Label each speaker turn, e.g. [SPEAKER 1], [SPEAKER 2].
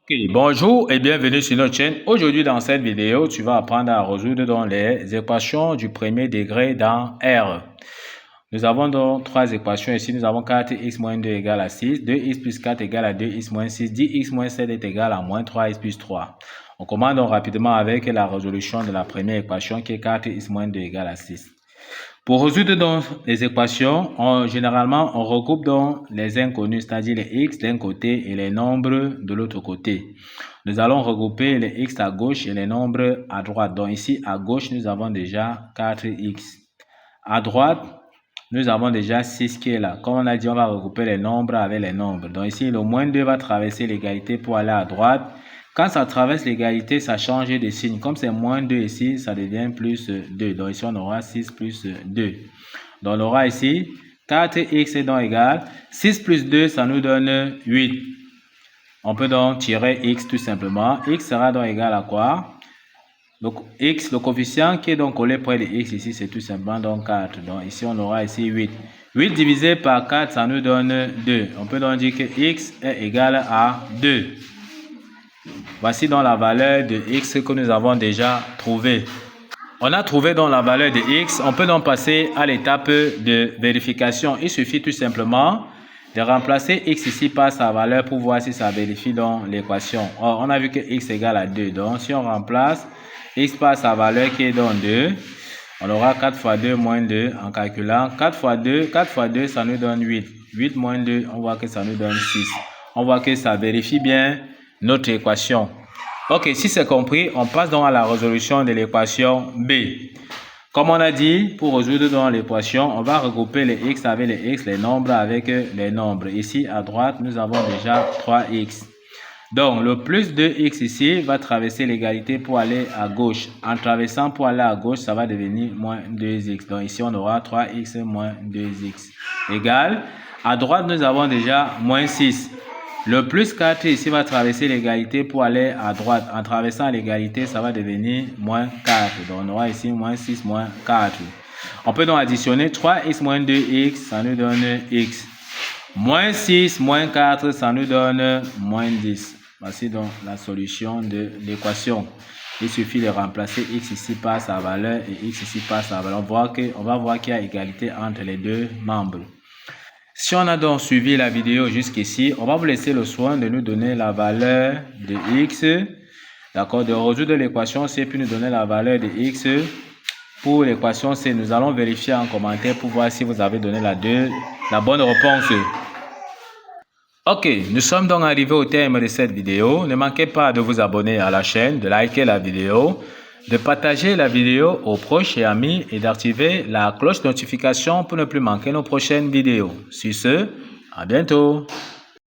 [SPEAKER 1] Ok, bonjour et bienvenue sur notre chaîne. Aujourd'hui dans cette vidéo, tu vas apprendre à résoudre donc les équations du premier degré dans R. Nous avons donc trois équations ici. Nous avons 4x moins 2 égale à 6, 2x plus 4 égale à 2x moins 6, 10x moins 7 est égal à moins 3x plus 3. On commence donc rapidement avec la résolution de la première équation qui est 4x moins 2 égale à 6. Pour résoudre donc les équations, généralement, on regroupe donc les inconnus, c'est-à-dire les x d'un côté et les nombres de l'autre côté. Nous allons regrouper les x à gauche et les nombres à droite. Donc ici, à gauche, nous avons déjà 4x. À droite, nous avons déjà 6 qui est là. Comme on a dit, on va regrouper les nombres avec les nombres. Donc ici, le moins 2 va traverser l'égalité pour aller à droite. Quand ça traverse l'égalité, ça change de signe. Comme c'est moins 2 ici, ça devient plus 2. Donc ici, on aura 6 plus 2. Donc on aura ici 4x est donc égal. 6 plus 2, ça nous donne 8. On peut donc tirer x tout simplement. X sera donc égal à quoi? Donc x, le coefficient qui est donc collé près de x ici, c'est tout simplement donc 4. Donc ici, on aura ici 8. 8 divisé par 4, ça nous donne 2. On peut donc dire que x est égal à 2. Voici donc la valeur de x que nous avons déjà trouvée. On a trouvé donc la valeur de x. On peut donc passer à l'étape de vérification. Il suffit tout simplement de remplacer x ici par sa valeur pour voir si ça vérifie donc l'équation. Or, on a vu que x égale à 2. Donc, si on remplace x par sa valeur qui est donc 2, on aura 4 fois 2 moins 2 en calculant. 4 fois 2, ça nous donne 8. 8 moins 2, on voit que ça nous donne 6. On voit que ça vérifie bien notre équation. Ok, si c'est compris, on passe donc à la résolution de l'équation B. Comme on a dit, pour résoudre donc l'équation, on va regrouper les x avec les x, les nombres avec les nombres. Ici, à droite, nous avons déjà 3x. Donc, le plus 2x ici va traverser l'égalité pour aller à gauche. En traversant pour aller à gauche, ça va devenir moins 2x. Donc, ici, on aura 3x moins 2x égale. À droite, nous avons déjà moins 6. Le plus 4 ici va traverser l'égalité pour aller à droite. En traversant l'égalité, ça va devenir moins 4. Donc, on aura ici moins 6 moins 4. On peut donc additionner 3x moins 2x, ça nous donne x. Moins 6 moins 4, ça nous donne moins 10. Voici donc la solution de l'équation. Il suffit de remplacer x ici par sa valeur et x ici par sa valeur. On va voir qu'il y a égalité entre les deux membres. Si on a donc suivi la vidéo jusqu'ici, on va vous laisser le soin de nous donner la valeur de x, d'accord, de résoudre l'équation C puis nous donner la valeur de x pour l'équation C. Nous allons vérifier en commentaire pour voir si vous avez donné la bonne réponse. Ok, nous sommes donc arrivés au terme de cette vidéo. Ne manquez pas de vous abonner à la chaîne, de liker la vidéo, de partager la vidéo aux proches et amis et d'activer la cloche de notification pour ne plus manquer nos prochaines vidéos. Sur ce, à bientôt.